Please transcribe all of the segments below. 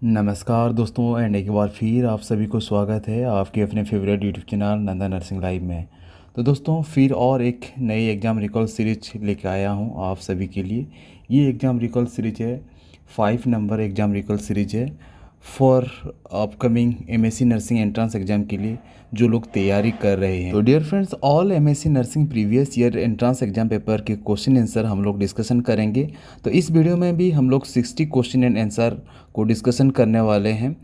नमस्कार दोस्तों एंड एक बार फिर आप सभी को स्वागत है आपके अपने favourite YouTube channel Nanda nursing live में। तो दोस्तों फिर और एक नई एग्ज़ाम रिकॉल सीरीज लेके आया हूँ आप सभी के लिए। ये एग्ज़ाम रिकॉल सीरीज है 5 नंबर एग्ज़ाम रिकॉल सीरीज है for upcoming MSc nursing entrance exam के लिए जो लोग तैयारी कर रहे हैं। तो dear friends, all MSc nursing previous year entrance exam paper के क्वेश्चन आंसर हम लोग डिस्कशन करेंगे। तो इस वीडियो में भी हम लोग 60 क्वेश्चन एंड आंसर को डिस्कशन करने वाले हैं।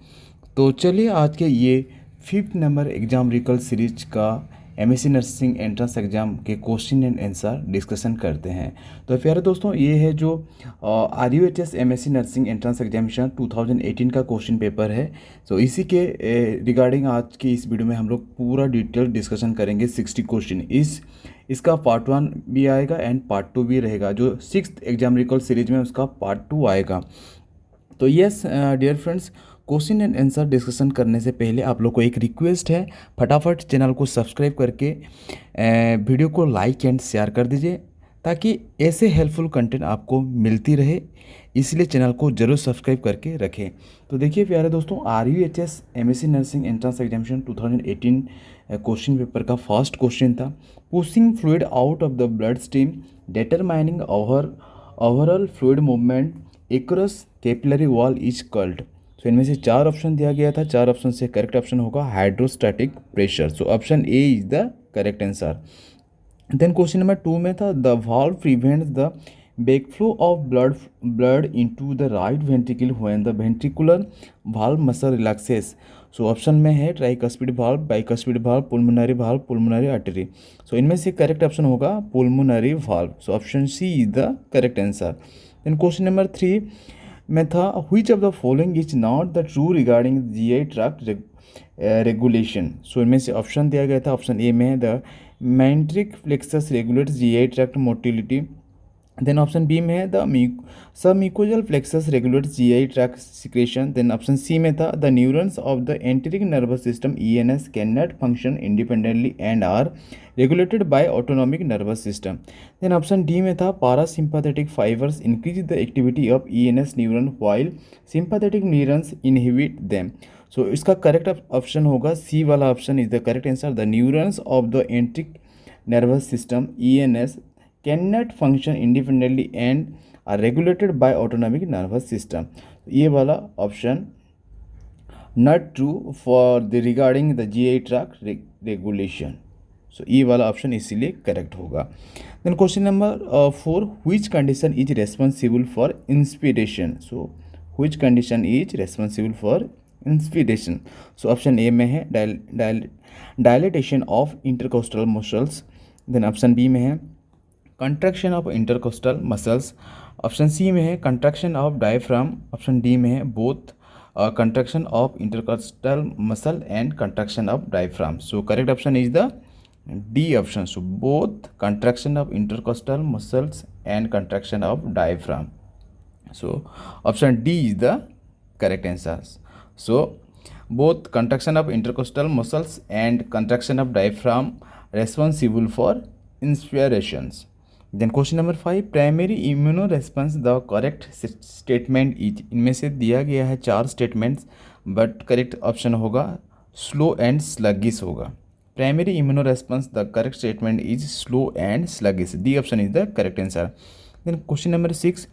तो चलिए आज के ये 5 नंबर एग्ज़ाम रिकॉल सीरीज का एमएससी नर्सिंग एंट्रेंस एग्ज़ाम के क्वेश्चन एंड आंसर डिस्कशन करते हैं। तो प्यारे दोस्तों, ये है जो RUHS MSc nursing entrance examination 2018 का क्वेश्चन पेपर है। तो इसी के रिगार्डिंग आज की इस वीडियो में हम लोग पूरा डिटेल डिस्कशन करेंगे। 60 क्वेश्चन इसका पार्ट 1 भी आएगा एंड पार्ट 2 भी रहेगा। जो 6th एग्जाम रिकॉल सीरीज में उसका पार्ट 2 आएगा। तो yes dear friends, question and answer discussion करने से पहले आप लोग को एक रिक्वेस्ट है, फटाफट चैनल को सब्सक्राइब करके वीडियो को लाइक एंड शेयर कर दीजिए ताकि ऐसे हेल्पफुल कंटेंट आपको मिलती रहे। इसलिए चैनल को जरूर सब्सक्राइब करके रखें। तो देखिए प्यारे दोस्तों, RUHS MSc nursing entrance examination 2018 question paper का फर्स्ट क्वेश्चन था, pushing fluid out of the blood stream determining overall fluid movement across capillary wall is called. So इनमें से 4 ऑप्शन दिया गया था। 4 ऑप्शन से करेक्ट ऑप्शन होगा hydrostatic pressure. So option A is the correct answer. Then question number 2 में था the valve prevents the backflow of blood into the right ventricle when the ventricular valve muscle relaxes। So option में है tricuspid valve, bicuspid valve, pulmonary valve, pulmonary artery. So इनमें से correct option होगा pulmonary valve. So option C is the correct answer. Then question number 3 में था which of the following is not the true regarding GI tract regulation. So इनमें से option दिया गया था। ऑप्शन ए में है the myenteric plexus regulates GI tract motility. Then option B में है the submucosal plexus regulates GI tract secretion. Then option C में था the neurons of the enteric nervous system ENS can not function independently and are regulated by autonomic nervous system. Then option D में था parasympathetic fibres increase the activity of ENS neuron while sympathetic neurons inhibit them. So इसका correct option होगा सी वाला option is the correct answer. The neurons of the enteric nervous system ENS cannot function independently and are regulated by autonomic nervous system। ये वाला option not true for the regarding the GI tract regulation। So ये वाला option इसीलिए correct होगा। Then question number 4 which condition is responsible for inspiration। So which condition is responsible for inspiration। So option A में है dilatation of intercostal muscles। Then option B में है contraction of intercostal muscles. Option C में है contraction of diaphragm. Option D में है both contraction of intercostal muscle and contraction of diaphragm. So correct option is the D option. So both contraction of intercostal muscles and contraction of diaphragm. So option D is the correct answer. So both contraction of intercostal muscles and contraction of diaphragm responsible for inspirations। Then question number 5 primary immuno response the correct statement is. इनमें से दिया गया है 4 statements but correct option होगा slow and sluggish होगा। Primary immuno response the correct statement is slow and sluggish. D option is the correct answer. Then question number 6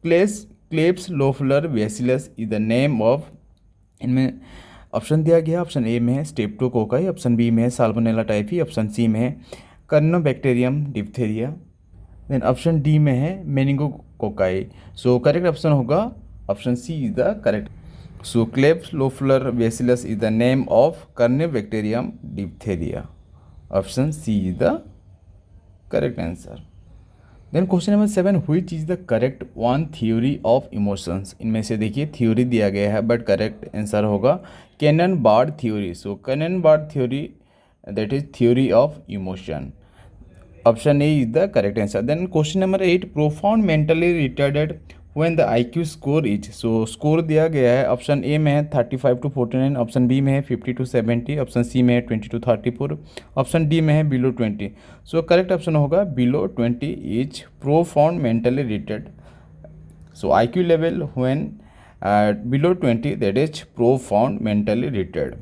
Klebs Loeffler bacillus is the name of. इनमें option दिया गया। Option A में है streptococci, option B में है salmonella typhi, option C में है Corynebacterium diphtheria. Then option D में है मेनिंगोकोकाई। सो करेक्ट ऑप्शन होगा option C is the correct. So Klebs Loeffler bacillus is the name of Corynebacterium diphtheria. Option C is the correct answer. Then question number 7 which is the correct one theory of emotions. इनमें से देखिए theory दिया गया है but correct answer होगा Cannon Bard theory. So Cannon Bard theory that is theory of emotion. Option A is the correct answer. Then question number 8 profound mentally retarded when the IQ score is. So score दिया गया है। Option A में है 35 to 49, option B में है 50 to 70, option C में है 20 to 34, option D में है बिलो 20। सो करेक्ट ऑप्शन होगा below 20 is profound mentally retard. So IQ level when below 20, that is profound mentally retarded.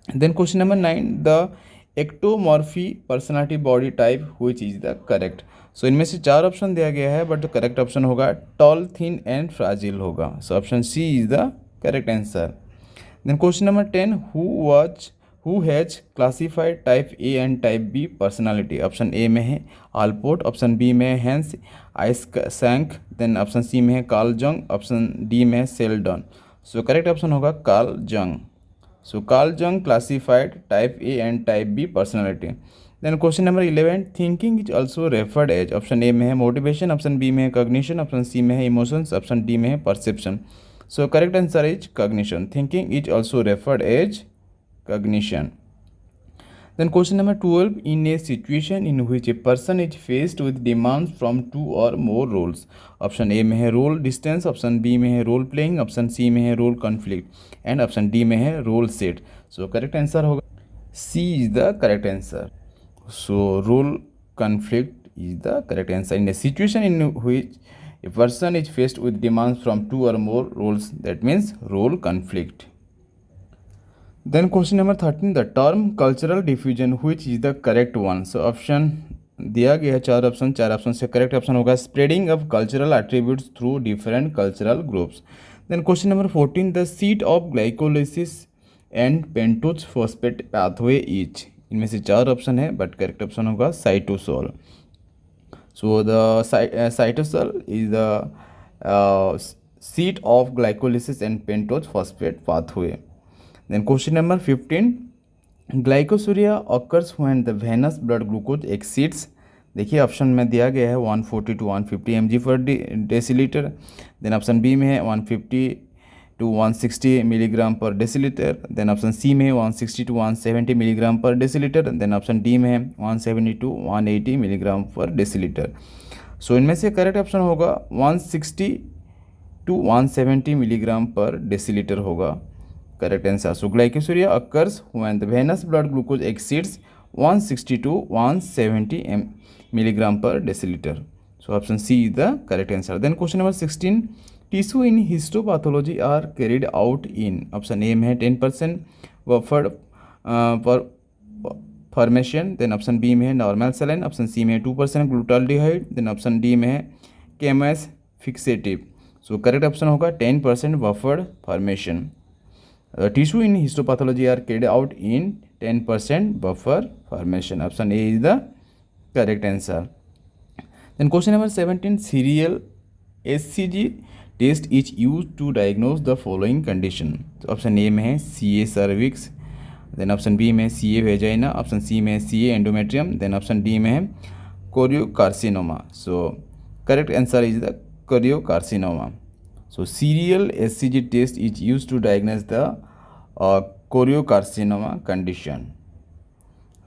Then question number 9, the ectomorphy personality body type which is the correct. So इनमें से 4 option दिया गया है, but correct option होगा tall, thin and fragile होगा. So option C is the correct answer. Then question number 10, who has classified type A and type B personality. Option A में है Allport, option B में है Hans Eysenck, then option C में है Carl Jung, option D में है Sheldon. So correct option होगा Carl जंग. So Carl Jung classified type A and type B personality. Then question number 11, thinking is also referred as. Option A में है motivation, option B में है cognition, option C में है emotions, option D में है perception. So correct answer is cognition. Thinking is also referred as cognition. Then question number 12, in a situation in which a person is faced with demands from 2 or more roles. Option A में है role distance, option B में है role playing, option C में है role conflict and option D में है role set. So correct answer होगा C is the correct answer. So role conflict is the correct answer. In a situation in which a person is faced with demands from 2 or more roles, that means role conflict. Then question number 13, the term cultural diffusion which is the correct one. So option दिया गया है 4 option से correct option होगा spreading of cultural attributes through different cultural groups. Then question number 14, the seat of glycolysis and pentose phosphate pathway is. इनमें से 4 option है, but correct option होगा cytosol. So the cytosol is the seat of glycolysis and pentose phosphate pathway. Then question number 15, glycosuria occurs when the venous blood glucose exceeds. देखिए option में दिया गया है 140 to 150 mg/dL. Then option B में है 150 to 160 mg/dL. Then option C में है 160 to 170 mg/dL. Then option D में है 170 to 180 mg/dL. सो इनमें से करेक्ट ऑप्शन होगा 160 to 170 mg/dL होगा correct answer. So glycosuria occurs when the venous blood glucose exceeds 160 to 170 mg/dL. So option C is the correct answer. Then question number 16, tissue in histopathology are carried out in. Option A में है 10% buffered formation, then option B में है normal saline, option C में है 2% ग्लूटाल्डिहाइड, then option D में है केमस fixative. सो correct option होगा 10% buffered formation. Tissue in histopathology are carried out in 10% buffer formation. Option A is the correct answer. Then question number 17, serial HCG test is used to diagnose the following condition. तो option A में है CA cervix, then option B में है CA vagina, option C में है CA endometrium, then option D में है choriocarcinoma. So correct answer is the choriocarcinoma. So serial HCG test is used to diagnose the choriocarcinoma condition.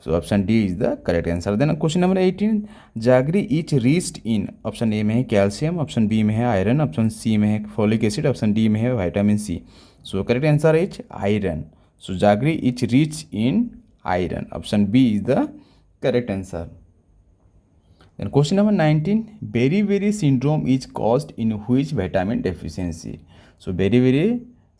So option D is the correct answer. Then question number 18, jaggery is rich in. Option A में है calcium, option B में है iron, option C में है folic acid, option D में है vitamin C. So correct answer is iron. So jaggery is rich in iron. Option B is the correct answer. Then question number 19, beriberi syndrome is caused in which vitamin deficiency. So beriberi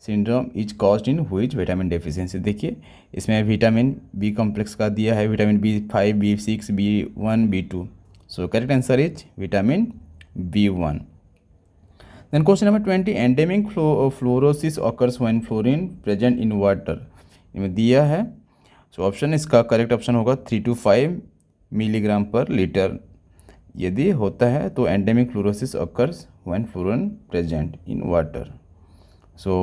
syndrome is caused in which vitamin deficiency. देखिए इसमें vitamin B complex का दिया है, vitamin B5, B6, B1, B2. So correct answer is vitamin B1. Then question number 20, endemic fluorosis occurs when fluorine present in water. इनमें दिया है. So option इसका correct option होगा 3 to 5 mg/L. यदि होता है तो endemic fluorosis occurs when fluorine present in water. So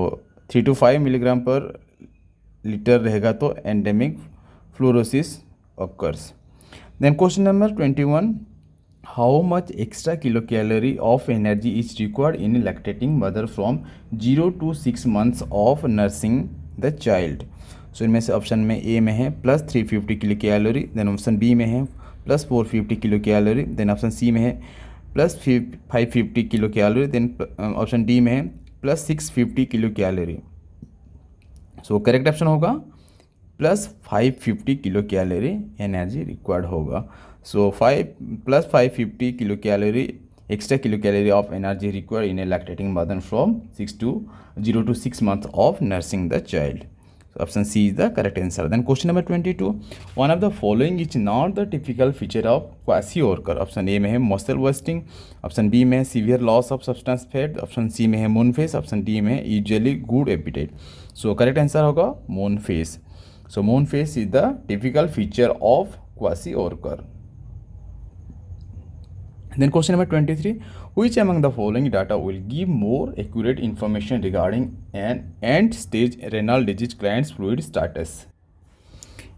3 to 5 mg/L रहेगा तो endemic fluorosis occurs. Then question number 21, how much extra kilo calorie of energy is required in lactating mother from 0 to 6 months of nursing the child. So इनमें से option में A में है plus 350 kilo calorie, then option B में है plus 450 kilo calorie, then option C में है plus 550 kilo calorie, then option D में है plus 650 kilo calorie. So correct option होगा plus 550 kilo calorie energy required होगा. So 5 + 550 kilo calorie extra kilocalorie of energy required in a lactating mother from 0 to 6 months of nursing the child. So option C is the correct answer. Then question number 22. One of the following is not the typical feature of kwashiorkor. Option A में है muscle wasting, option B में है severe loss of substance fat, option C में है moon face, option D में है usually good appetite. So correct answer होगा moon face. So moon face is the typical feature of kwashiorkor. Then question number 23. Which among the following data will give more accurate information regarding an end stage renal disease client's fluid status?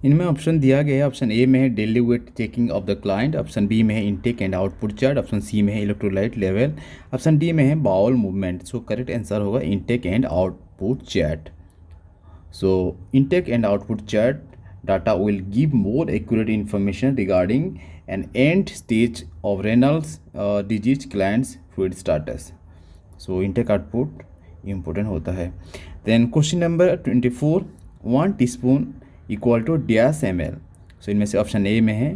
इनमें option दिया गया है. Option A में है daily weight checking of the client, option B में है intake and output chart, option C में है इलेक्ट्रोलाइट लेवल, ऑप्शन डी में है bowel movement. So correct answer होगा intake and output chart. So intake and output chart data will give more accurate information regarding an end stage of renal disease client's fluid status. So intake output important होता है. Then question number 24. 1 teaspoon equal to dash ml. So इनमें से option A में है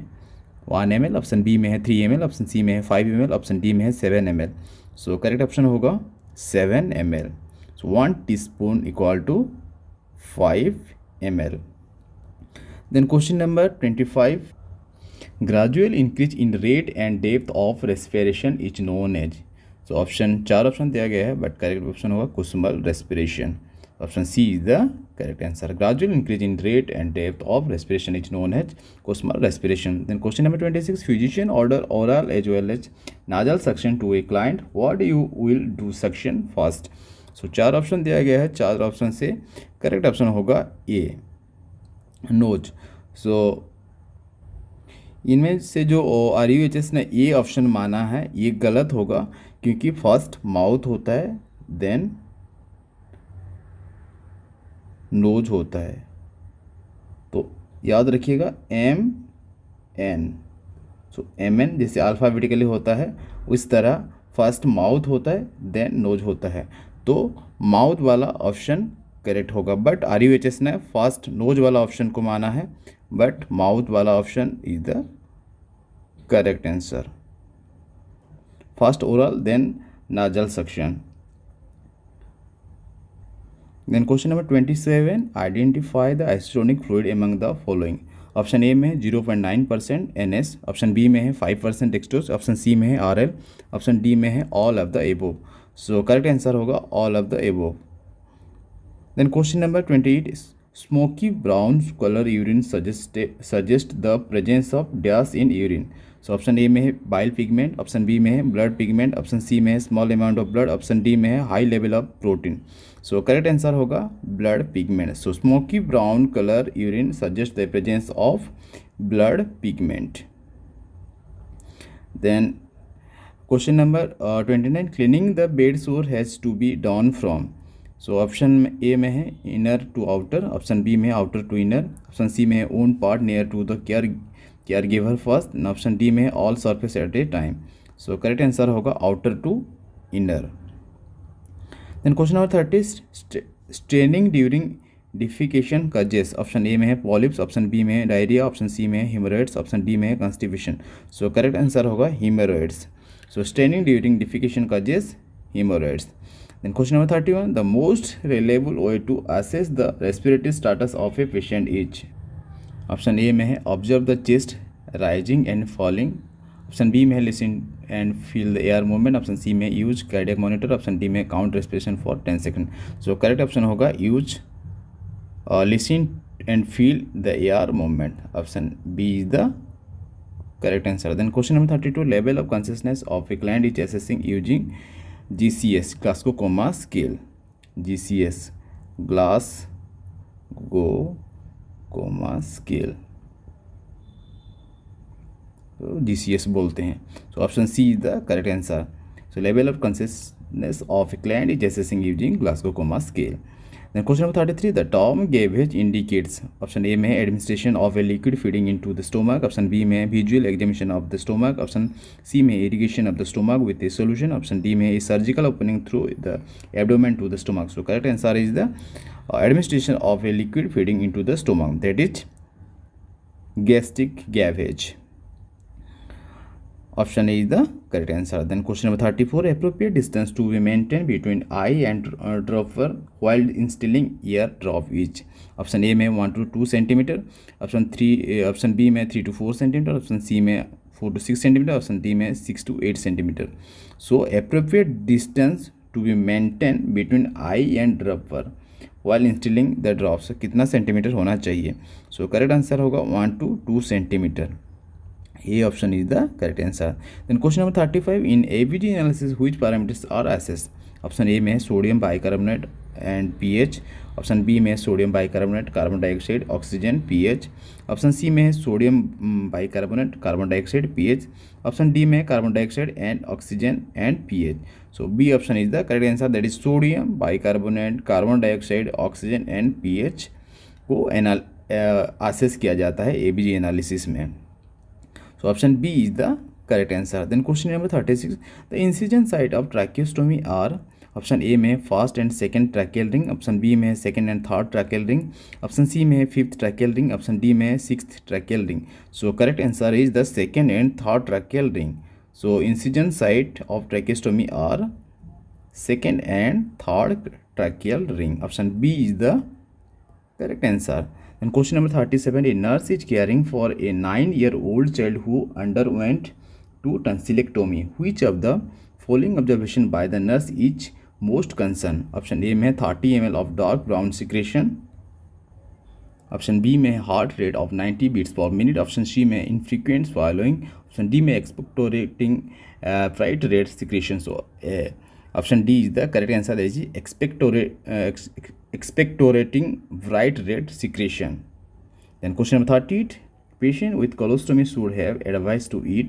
1 ml, option B में है 3 ml, option C में है 5 ml, ऑप्शन डी में है 7 ml. सो करेक्ट ऑप्शन होगा 7 ml. So 1 teaspoon equal to 5 ml. Then question number 25. Gradual increase in rate and depth of respiration is known as. So option 4 option दिया गया है but correct option होगा Kussmaul respiration. Option C is the correct answer. Gradual increase in rate and depth of respiration is known as Kussmaul respiration. Then question number 26. Physician order oral as well as nasal suction to a client. What you will do suction first? So 4 option दिया गया है. 4 option से correct option होगा ए knows. सो इनमें से जो RUHS ने A option माना है ये गलत होगा क्योंकि फर्स्ट माउथ होता है देन नोज होता है. तो याद रखिएगा MN. सो MN जैसे अल्फ़ाबेटिकली होता है उस तरह फर्स्ट माउथ होता है देन नोज होता है. तो माउथ वाला ऑप्शन करेक्ट होगा बट RUHS ने फर्स्ट नोज वाला ऑप्शन को माना है बट माउथ वाला option is the correct answer. First oral then nasal suction. Then question number 27. Identify the isotonic fluid among the following. Option A में है 0.9% NS, option B में है 5% डेक्सट्रोज, ऑप्शन सी में है RL, ऑप्शन डी में है all of the above. So correct answer होगा all of the above. Then question number 28 is smoky brown color urine suggest the presence of dash in urine. So option A में है bile pigment, option B में है blood pigment, option C में है small amount of blood, option D में है high level of protein. So correct answer होगा blood pigment. So smoky brown color urine suggests the presence of blood pigment. Then question number 29. Cleaning the bed sore has to be done from. So option A में है inner to outer, option B में है outer to inner, option C में है own part near to the care giver first, option D में है all surface at a time. So correct answer होगा outer to inner. Then question number 30. Straining during defecation causes. Option A में है polyps, option B में है diarrhoea, option C में है hemorrhoids, option D में है कॉन्स्टिपेशन. सो करेक्ट आंसर होगा haemorrhoids. So straining during defecation causes haemorrhoids. Then question number 31. The most reliable way to assess the respiratory status of a patient is. Option A में है observe the chest rising and falling, option B में है listen and feel the air movement, option C में use cardiac monitor, option D में count respiration for 10 second. So correct option होगा use listen and feel the air movement. Option B is the correct answer. Then question number 32. Level of consciousness of a client is assessing using GCS Glasgow coma scale. GCS Glasgow coma scale तो GCS बोलते हैं. So option C is the correct answer. So level of consciousness of a client is assessing using Glasgow coma scale. Then question number 33. The term gavage indicates. Option A में है administration of a liquid feeding into the stomach, option B में है visual examination of the stomach, option C में irrigation of the stomach with a solution, option D में surgical opening through the abdomen to the stomach. So correct answer is the administration of a liquid feeding into the stomach, that is gastric gavage. Option A is the correct answer. Then question number 34, appropriate distance to be maintained between eye and dropper while installing ear drop is. Option A में 1 to 2 centimetre, option B में 3 to 4 centimetre, option C में 4 to 6 centimetre, option D में 6 to 8 centimetre. So appropriate distance to be maintained between eye and dropper while installing the drops कितना centimetre होना चाहिए. सो correct answer होगा 1 to 2 centimetre. A option is the correct answer. Then question number 35, in ABG analysis which parameters are assessed. Option A में है sodium bicarbonate and pH, option B में है sodium bicarbonate carbon dioxide oxygen pH, option C में है sodium bicarbonate carbon dioxide pH, option D में है carbon dioxide and oxygen and pH. So B option is the correct answer, that is sodium bicarbonate carbon dioxide oxygen and pH को assess किया जाता है ABG analysis में. So option B is the correct answer. Then question number 36, the incision site of tracheostomy are. Option A में first and second tracheal ring, option B में second and third tracheal ring, option C में fifth tracheal ring, option D में sixth tracheal ring. So correct answer is the second and third tracheal ring. So incision site of tracheostomy are second and third tracheal ring. Option B is the correct answer. Then question number 37, a nurse is caring for a 9-year-old child who underwent 2 tonsillectomy. Which of the following observation by the nurse is most concern? Option A में 30 ml of dark brown secretion, option B में heart rate of 90 beats per minute, option C में infrequent swallowing, option D में expectorating fright rate secretion. So option D is the correct answer, that is expectorating bright red secretion. Then question number 38, patient with colostomy should have advised to eat.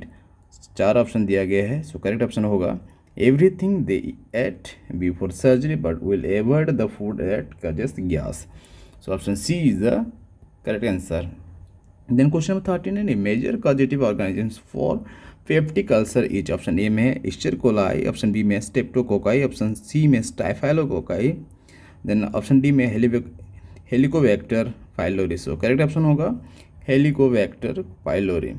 4 option दिया गया है. सो correct option होगा everything they ate before surgery but will avoid the food that causes gas. So option C is the correct answer. Then question number 39, a major causative organisms for peptic ulcer is. Option A में है Escherichia coli, option B में streptococci, option C में staphylococci, then option D में Helicobacter pylori. So correct option होगा Helicobacter pylori.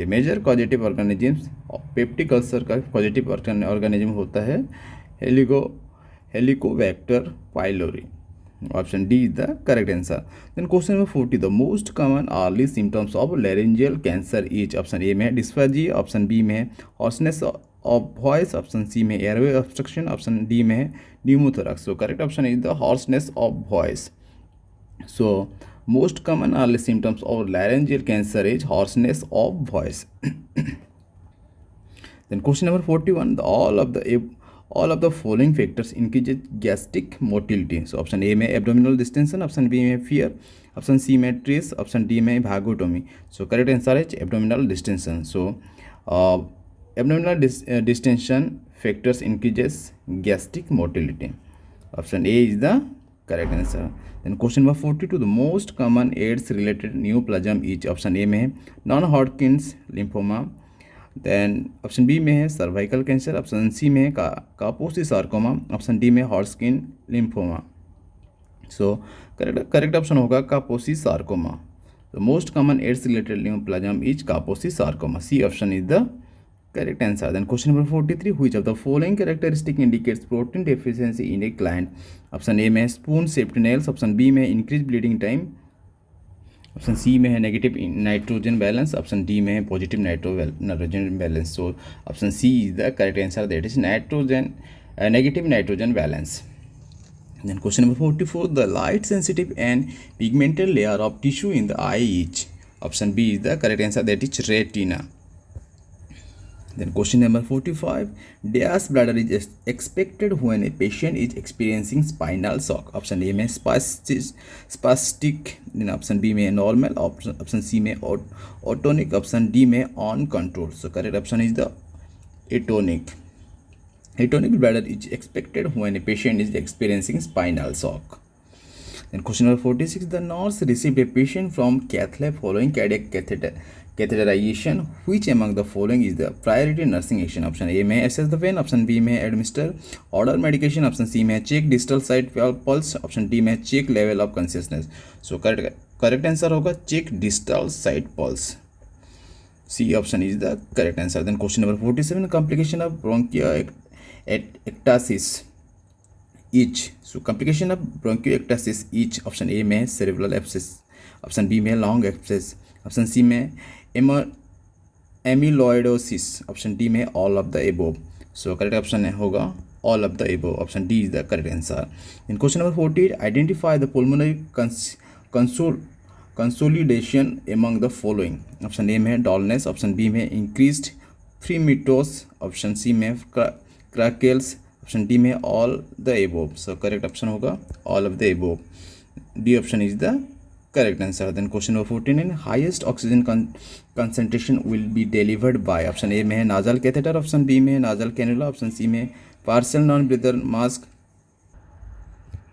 Major causative organisms peptic ulcer का positive organism होता है Helicobacter pylori. Option D is the correct answer. Then question number 40, the most common early symptoms of laryngeal cancer is. Option A में dysphagia, option B में hoarseness of voice, option C में airway obstruction, option D में pneumothorax. So correct option is the hoarseness of voice. So most common early symptoms of laryngeal cancer is hoarseness of voice. Then question number 41, all of the following factors increase gastric motility. So option A में abdominal distension, option B में fear, option C में stress, option D में vagotomy. So correct answer is abdominal distension. So abdominal distension factors increases gastric motility. Option A is the correct answer. Then question number 42, the most common AIDS related neoplasm is. Option A में है non-Hodgkin's lymphoma, then option B में है cervical cancer, option C में है कापोसी sarcoma, option D में Hodgkin lymphoma. So correct option होगा Kaposi sarcoma. The most common AIDS related neoplasm is Kaposi sarcoma. C option is the correct answer. Then question number 43, which of the following characteristic indicates protein deficiency in a client. Option A में spoon safety nails, option B में increase bleeding time, option C में है negative nitrogen balance, option D में है positive nitrogen balance. So option C is the correct answer, that is negative nitrogen balance. Then question number 44, the light sensitive and pigmented layer of tissue in the eye is. Option B is the correct answer, that is retina. Then question number 45, dash bladder is expected when a patient is experiencing spinal shock. Option A में spastic, then option B में normal, option C में atonic, option D में uncontrolled. So correct option is the atonic. Atonic bladder is expected when a patient is experiencing spinal shock. Then question number 46, the nurse received a patient from cath lab following cardiac catheterization. Which among the following is the priority nursing action? Option A में assess the pain, option B में administer order medication, option C में check distal side pulse, option D में check level of consciousness. So correct answer होगा check distal side pulse. C option is the correct answer. Then question number 47, complication of bronchiectasis each. So complication of bronchiectasis each, option A में cerebral abscess, option B में lung abscess, option C में amyloidosis, option D में all of the above. So correct option होगा all of the above, option D is the correct answer. In question number 48, identify the pulmonary consolidation among the following, option A में dullness, option B में increased fremitus, option C में crackles, option D में all the above. So correct option होगा all of the above, D option is the correct answer. Then question number 49, highest oxygen concentration will be delivered by, option A में है नाजल catheter, option B में है नाजल cannula, option C में parcel non breather mask,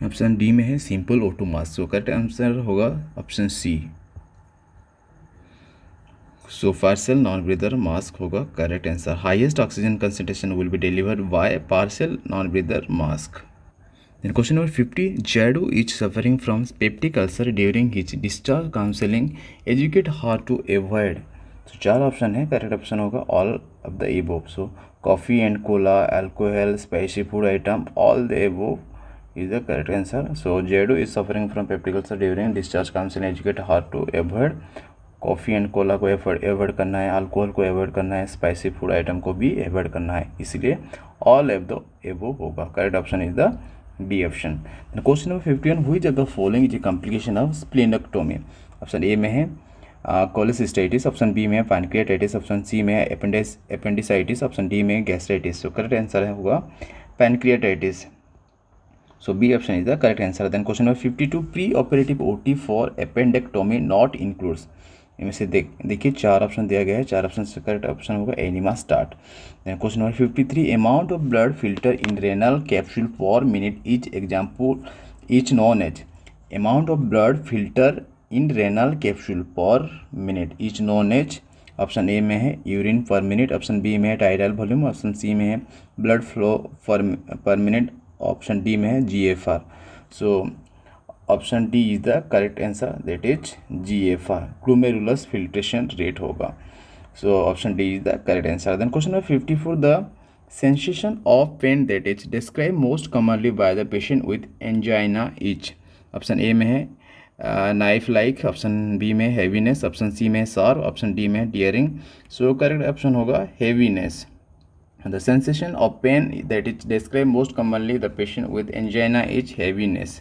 option D में है simple O2 mask. सो correct answer होगा option सी। सो parcel non breather mask होगा correct answer. Highest oxygen concentration will be delivered by parcel non breather mask. Then question number 50, Jadu is suffering from peptic ulcer during his discharge counseling. Educate her to avoid. So 4 option है, correct option होगा all of the above. So coffee and cola, alcohol, spicy food item, all the above is the correct answer. So Jadu is suffering from peptic ulcer during discharge counseling. Educate her to avoid. Coffee and Cola को avoid करना है, alcohol को avoid करना है, spicy food item को भी avoid करना है, इसलिए ऑल ऑफ द एबोव होगा। Correct option is the B option. Question number 51, which of the following is a complication of splenectomy, option A में है कोलेसिस्टाइटिस, ऑप्शन बी में है पैनक्रियाटाइटिस, ऑप्शन सी में है एपेंडिसाइटिस, ऑप्शन डी में gastritis. So correct answer होगा pancreatitis. So B option is the correct answer. Then question number 52, pre operative OT for appendectomy not includes, इनमें से देखिए 4 option दिया गया है, 4 ऑप्शन से करेक्ट ऑप्शन होगा enema start. Then question number 53, amount of blood filter in renal capsule per minute is example is known as, amount of blood filter in renal capsule per minute is known as, option A में है urine पर minute, option B में है tidal volume, option C में है blood flow per minute, option D में है GFR। So option D is the correct answer, that is GFR, glomerulus filtration rate होगा। So option D is the correct answer. Then question number 54, the sensation of pain that is describe most commonly by the patient with angina is, option A में है knife like, option B में heaviness, option C में sharp, option D में tearing. सो correct option होगा heaviness. The sensation of pain that is described most commonly the patient with angina is heaviness.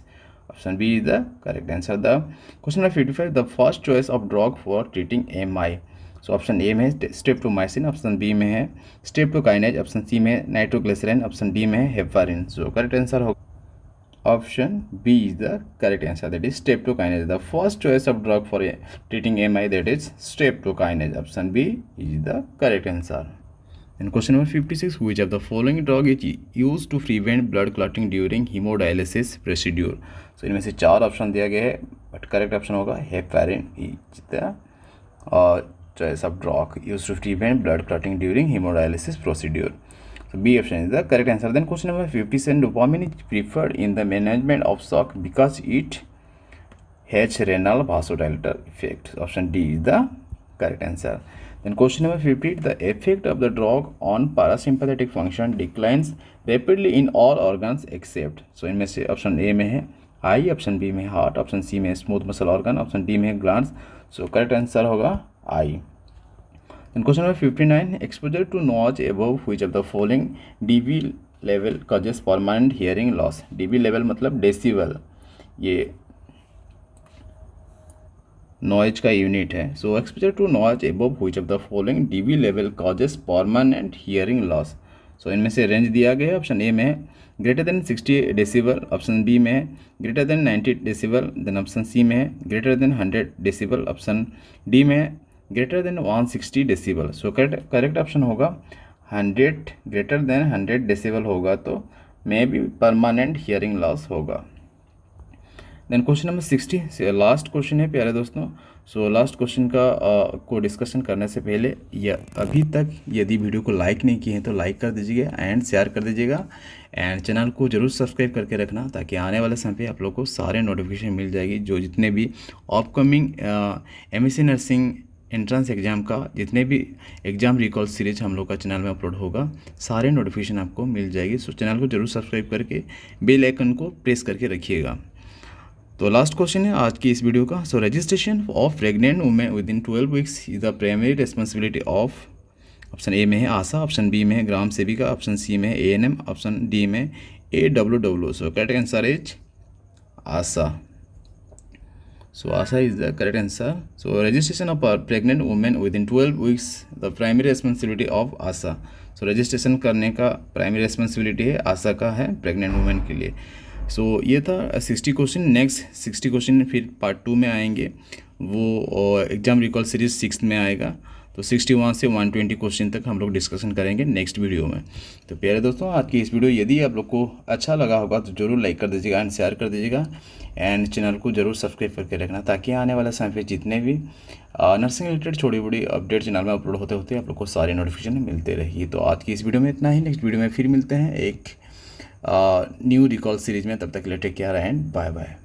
Option B is the correct answer. The question number 55, the first choice of drug for treating MI. So option A में है streptomycin, option B में है streptokinase, option C में nitroglycerin, option D में है heparin. So correct answer होगा option B is the correct answer, that is streptokinase. The first choice of drug for treating MI, that is streptokinase. Option B is the correct answer. And question number 56, which of the following drug is used to prevent blood clotting during hemodialysis procedure? So इनमें से 4 option दिया गया है, but correct option होगा heparin is the choice of drug used to prevent blood clotting during hemodialysis procedure. So B option is the correct answer. Then question number 57, dopamine is preferred in the management of shock because it has renal vasodilator effect. Option D is the correct answer. Then question number 58, the effect of the drug on parasympathetic function declines rapidly in all organs except. So इनमें से option A में है आई, option B में heart, option C में smooth muscle organ, option D में glands. सो correct answer होगा आई। Then question number 59, exposure to noise above which of the following dB level causes permanent hearing loss. dB level मतलब decibel, ये noise का unit है। So exposure to noise above which of the following dB level causes permanent hearing loss. So इनमें से range दिया गया है, option A में है greater than 60 decibel, option B में है greater than 90 decibel, then option C में है greater than 100 decibel, option D में है greater than 160 decibel. So correct option होगा 100, ग्रेटर देन 100 डेसिबल होगा तो maybe permanent hearing loss होगा। Then question number 60 last question है प्यारे दोस्तों। सो लास्ट क्वेश्चन को डिस्कशन करने से पहले या अभी तक यदि वीडियो को लाइक नहीं किए हैं तो लाइक कर दीजिएगा एंड शेयर कर दीजिएगा एंड चैनल को जरूर सब्सक्राइब करके रखना, ताकि आने वाले समय पे आप लोग को सारे नोटिफिकेशन मिल जाएगी जो जितने भी upcoming MSc nursing entrance exam का जितने भी एग्ज़ाम रिकॉल सीरीज हम लोग का चैनल में अपलोड होगा, सारे नोटिफिकेशन आपको मिल जाएगी। सो चैनल को जरूर सब्सक्राइब करके बेल आइकन को प्रेस करके रखिएगा। तो लास्ट क्वेश्चन है आज की इस वीडियो का। सो registration of pregnant women with in 12 weeks is the primary responsibility of, option A में है आशा, ऑप्शन बी में है ग्राम सेविका, ऑप्शन सी में है ANM, ऑप्शन डी में AWW। So correct answer is Asha. So ASHA is the correct answer. So registration of a pregnant woman within 12 weeks the primary responsibility of ASHA. So registration करने का primary responsibility है आशा का है pregnant women के लिए। सो ये था 60 question. Next 60 question फिर पार्ट 2 में आएंगे, वो एग्जाम रिकॉल सीरीज 6 में आएगा। तो 61 से 120 क्वेश्चन तक हम लोग डिस्कशन करेंगे नेक्स्ट वीडियो में। तो प्यारे दोस्तों, आज की इस वीडियो यदि आप लोग को अच्छा लगा होगा तो ज़रूर लाइक कर दीजिएगा एंड शेयर कर दीजिएगा एंड चैनल को ज़रूर सब्सक्राइब करके रखना, ताकि आने वाले समय पे जितने भी नर्सिंग रिलेटेड छोटी बड़ी अपडेट चैनल में अपलोड होते होते आप लोग को सारे नोटिफिकेशन मिलते रहिए। तो आज की इस वीडियो में इतना ही। नेक्स्ट वीडियो में फिर मिलते हैं एक न्यू रिकॉल सीरीज में। तब तक के लिए take care and bye bye.